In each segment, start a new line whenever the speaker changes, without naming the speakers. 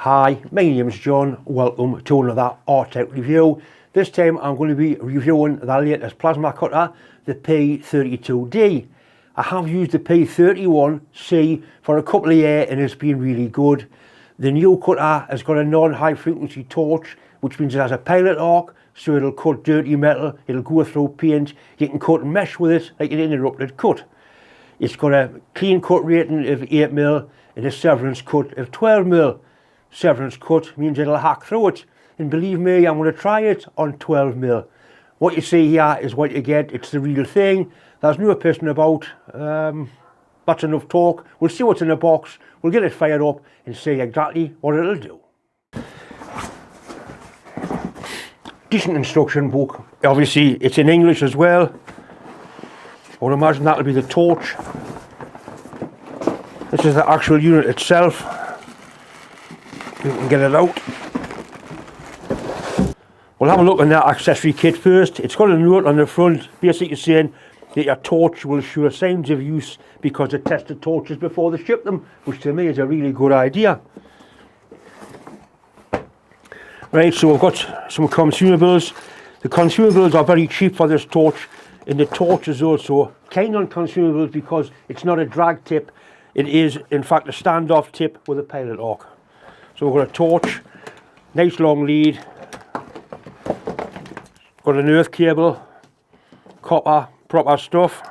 Hi, my name's John. Welcome to another Artec review. This time I'm going to be reviewing the latest plasma cutter, the P32D. I have used the P31C for a couple of years and it's been really good. The new cutter has got a non-high frequency torch, which means it has a pilot arc, so it'll cut dirty metal, it'll go through paint, you can cut mesh with it like an uninterrupted cut. It's got a clean cut rating of 8mm and a severance cut of 12mm. Severance cut means it'll hack through it, and believe me, I'm going to try it on 12mm. What you see here is what you get. It's the real thing. There's no pissing about. That's enough talk. We'll see what's in the box, we'll get it fired up and see exactly what it'll do. Decent instruction book. Obviously it's in English as well. I would imagine that'll be the torch. This is the actual unit itself. You can get it out. We'll have a look on that accessory kit first. It's got a note on the front basically saying that your torch will show signs of use because they tested torches before they ship them, which to me is a really good idea. Right, so we've got some consumables. The consumables are very cheap for this torch, and the torch is also kind on consumables because it's not a drag tip. It is in fact a standoff tip with a pilot arc. So we've got a torch, nice long lead, got an earth cable, copper, proper stuff.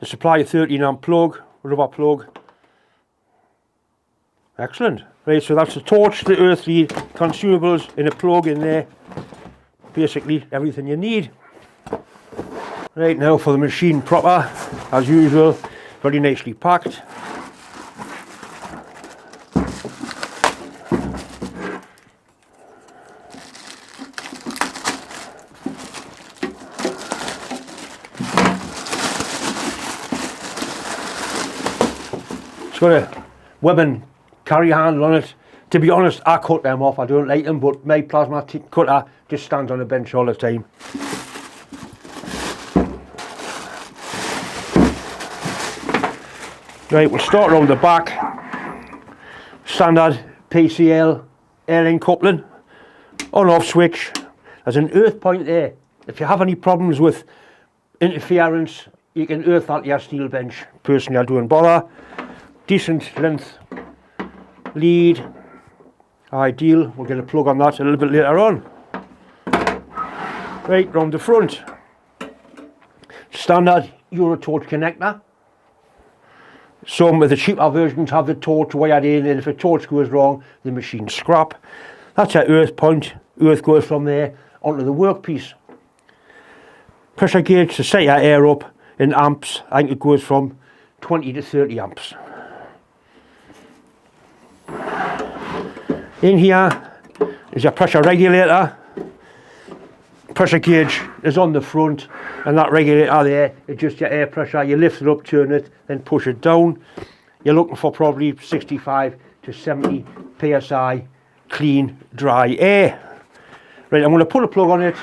The supply 13 amp plug, rubber plug. Excellent. Right, so that's the torch, the earth lead, consumables, and a plug in there. Basically everything you need. Right, now for the machine proper, as usual, very nicely packed. It's got a webbing carry handle on it. To be honest, I cut them off, I don't like them, but my plasma cutter just stands on the bench all the time. Right, we'll start around the back. Standard PCL air-line coupling. On-off switch. There's an earth point there. If you have any problems with interference, you can earth that to your steel bench. Personally, I don't bother. Decent length lead, ideal. We'll get a plug on that a little bit later on. Right, round the front, standard Euro torch connector. Some of the cheaper versions have the torch wired in, and if a torch goes wrong, the machine's scrap. That's our earth point. Earth goes from there onto the workpiece. Pressure gauge to set your air up in amps. I think it goes from 20 to 30 amps. In here is your pressure regulator. Pressure gauge is on the front, and that regulator there adjusts your air pressure. You lift it up, turn it, then push it down. You're looking for probably 65 to 70 psi clean, dry air. Right, I'm going to put a plug on it,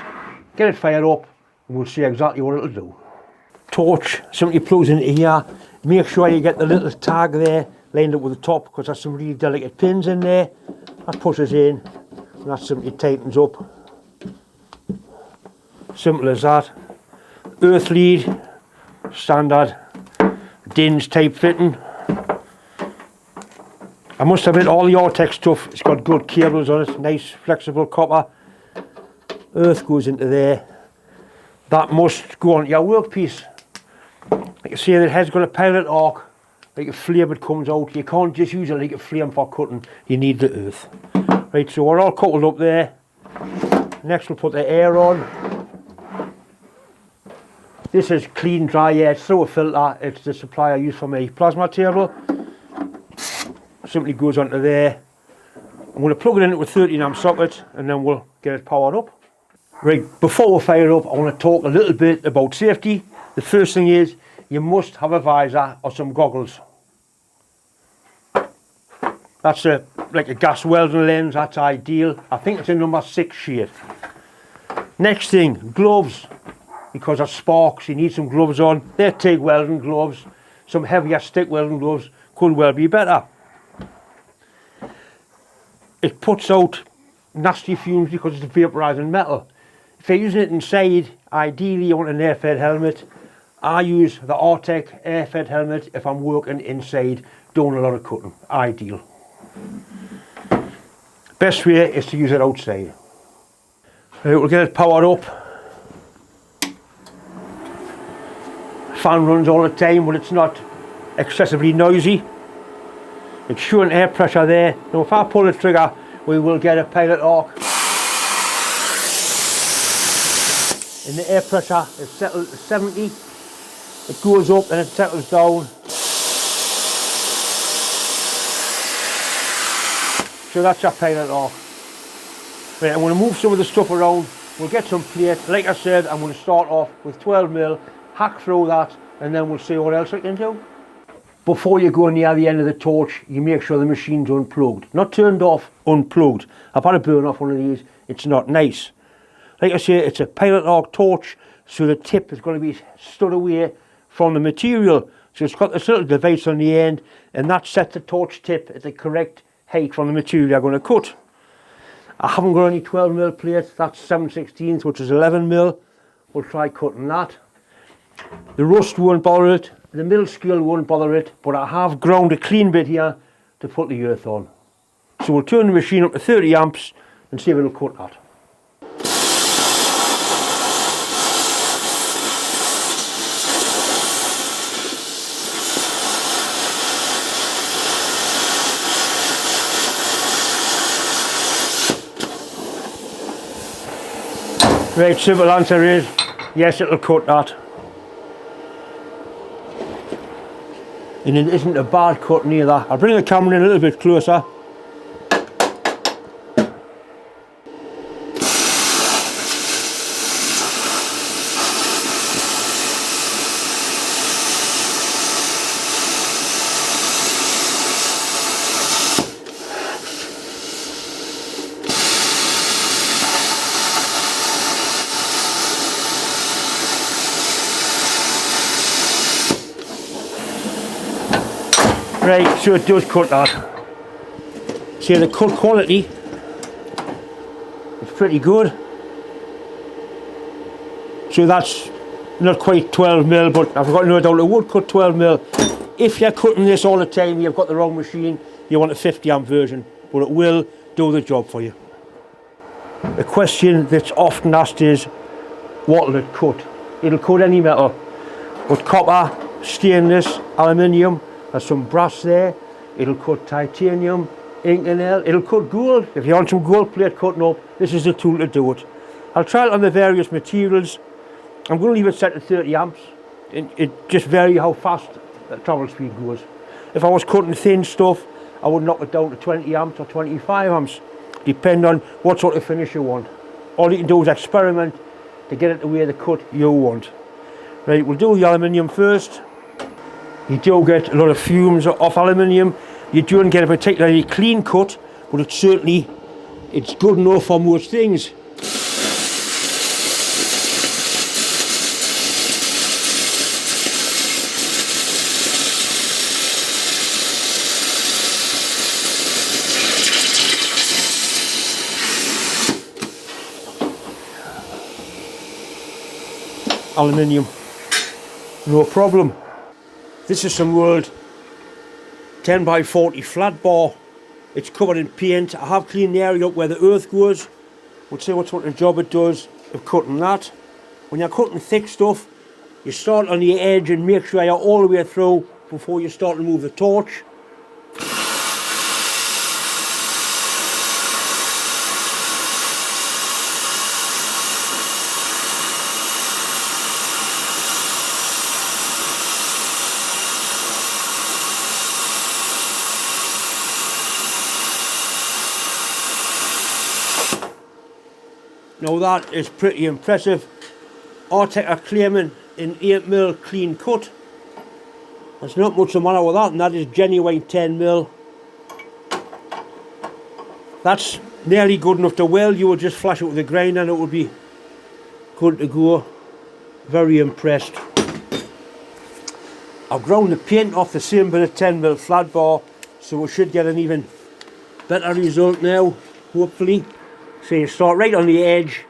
get it fired up, and we'll see exactly what it'll do. Torch simply plugs into here. Make sure you get the little tag there lined up with the top, because there's some really delicate pins in there. That pushes in, and that simply tightens up. Simple as that. Earth lead, standard DINS type fitting. I must admit, all the Artec stuff, it's got good cables on it, nice flexible copper. Earth goes into there. That must go on your workpiece. Like I say, the head's got a pilot arc. Like a flame it comes out. You can't just use it like a flame for cutting. You need the earth. Right, so we're all coupled up there. Next we'll put the air on. This is clean, dry air. It's through a filter. It's the supply I use for my plasma table. Simply goes onto there. I'm going to plug it into a 13 amp socket and then we'll get it powered up. Right, before we fire it up, I want to talk a little bit about safety. The first thing is, you must have a visor or some goggles. That's like a gas welding lens, that's ideal. I think it's a number 6 shade. Next thing, gloves. Because of sparks, you need some gloves on. They're TIG welding gloves. Some heavier stick welding gloves could well be better. it puts out nasty fumes because it's a vaporising metal. If you're using it inside, ideally you want an air-fed helmet. I use the Arctic air-fed helmet if I'm working inside, doing a lot of cutting. Ideal. Best way is to use it outside. Right, we'll get it powered up. Fan runs all the time, but it's not excessively noisy. It's showing air pressure there. Now if I pull the trigger, we will get a pilot arc. And the air pressure is settled to 70. It goes up and it settles down. So that's our pilot arc. Right, I'm going to move some of the stuff around. We'll get some plate. Like I said, I'm going to start off with 12mm, hack through that, and then we'll see what else I can do. Before you go near the end of the torch, you make sure the machine's unplugged. Not turned off, unplugged. I've had to burn off one of these. It's not nice. Like I say, it's a pilot arc torch, so the tip is going to be stood away from the material. So it's got this little device on the end, and that sets the torch tip at the correct height from the material you're going to cut. I haven't got any 12mm plates. That's 7/16, which is 11mm. We'll try cutting that. The rust won't bother it. The mill scale won't bother it, but I have ground a clean bit here to put the earth on. So we'll turn the machine up to 30 amps and see if it'll cut that. Right, simple answer is, yes, it'll cut that. And it isn't a bad cut neither. I'll bring the camera in a little bit closer. Right, so it does cut that. See, the cut quality is pretty good. So that's not quite 12mm, but I've got no doubt it would cut 12mm. If you're cutting this all the time, you've got the wrong machine, you want a 50 amp version, but it will do the job for you. The question that's often asked is, what will it cut? It'll cut any metal, but copper, stainless, aluminium, there's some brass there. It'll cut titanium, Inconel, it'll cut gold. If you want some gold plate cutting up, this is the tool to do it. I'll try it on the various materials. I'm going to leave it set to 30 amps. It just varies how fast the travel speed goes. If I was cutting thin stuff, I would knock it down to 20 amps or 25 amps, depending on what sort of finish you want. All you can do is experiment to get it the way the cut you want. Right, we'll do the aluminium first. You do get a lot of fumes off aluminium. You don't get a particularly clean cut, but it's good enough for most things. Aluminium, no problem. This is some old 10x40 flat bar. It's covered in paint. I have cleaned the area up where the earth goes. We'll see what sort of job it does of cutting that. When you're cutting thick stuff, you start on the edge and make sure you're all the way through before you start to move the torch. Now that is pretty impressive. Arctic are claiming an 8mm clean cut. There's not much the matter with that, and that is genuine 10mm. That's nearly good enough to weld. You would just flash it with a grinder and it would be good to go. Very impressed. I've ground the paint off the same bit of 10mm flat bar, so we should get an even better result now, hopefully. So you start right on the edge.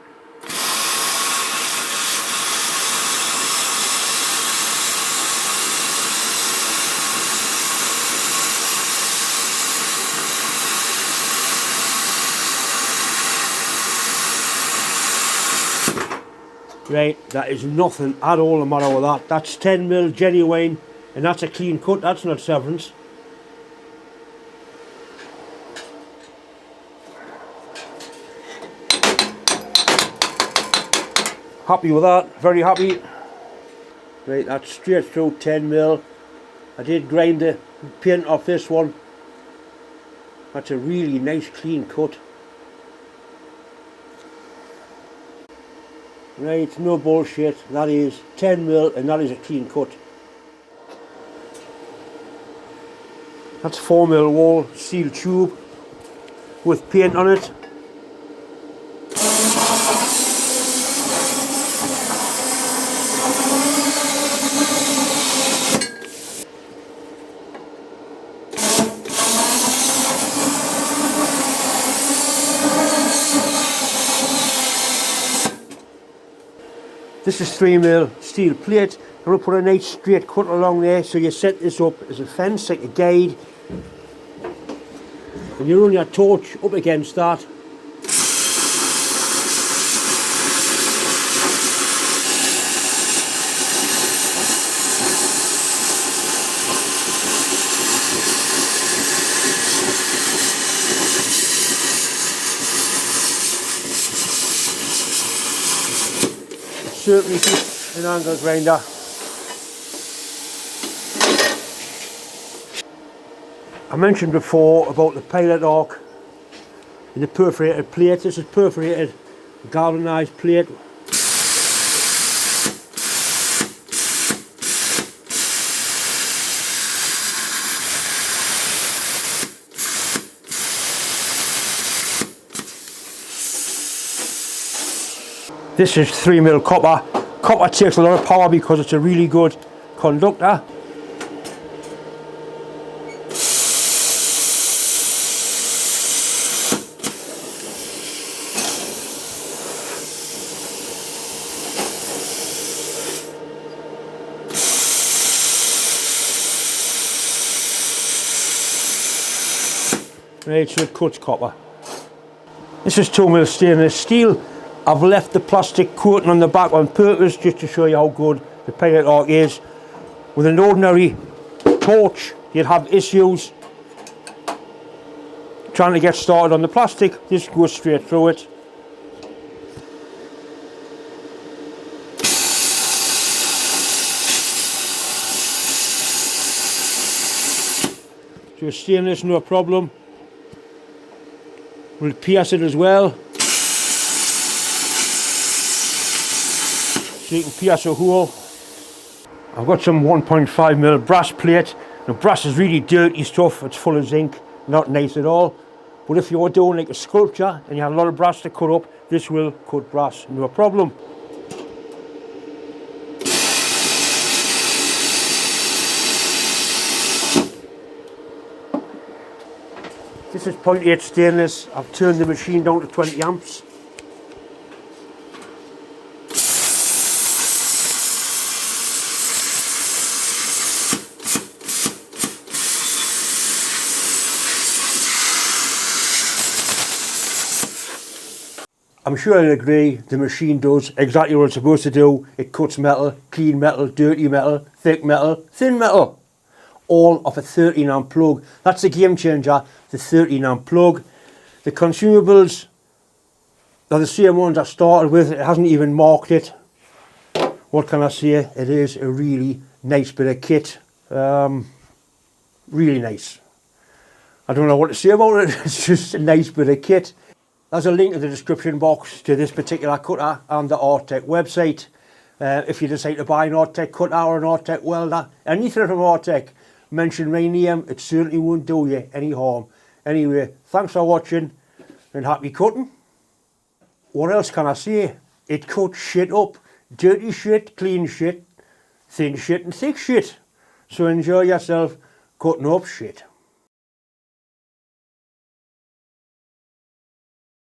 Right, that is nothing at all the matter with that. That's 10mm genuine, and that's a clean cut, that's not severance. Happy with that, very happy. Right, that's straight through 10mm. I did grind the paint off this one. That's a really nice clean cut. Right, no bullshit, that is 10mm and that is a clean cut. That's 4mm wall steel tube with paint on it. This is 3mm steel plate. I'm going to put a nice straight cut along there, so you set this up as a fence, like a guide. And you run your torch up against that. Certainly keep an angle grinder. I mentioned before about the pilot arc and the perforated plate. This is perforated galvanised plate. This is 3mm copper. Copper takes a lot of power because it's a really good conductor. Right, so it cuts copper. This is 2mm stainless steel. I've left the plastic coating on the back on purpose just to show you how good the pilot arc is. With an ordinary torch you'd have issues trying to get started on the plastic. This goes straight through it. So stainless, no problem. We'll pierce it as well, so you can pierce a hole. I've got some 1.5mm brass plate. Now brass is really dirty stuff, it's full of zinc, not nice at all. But if you're doing like a sculpture and you have a lot of brass to cut up, this will cut brass, no problem. This is 0.8 stainless. I've turned the machine down to 20 amps. I'm sure you'll agree the machine does exactly what it's supposed to do. It cuts metal, clean metal, dirty metal, thick metal, thin metal. All off a 13 amp plug. That's a game changer, the 13 amp plug. The consumables are the same ones I started with. It hasn't even marked it. What can I say? It is a really nice bit of kit. Really nice. I don't know what to say about it. It's just a nice bit of kit. There's a link in the description box to this particular cutter and the Artec website. If you decide to buy an Artec cutter or an Artec welder, anything from Artec, mention my name, it certainly won't do you any harm. Anyway, thanks for watching and happy cutting. What else can I say? It cuts shit up. Dirty shit, clean shit, thin shit and thick shit. So enjoy yourself cutting up shit.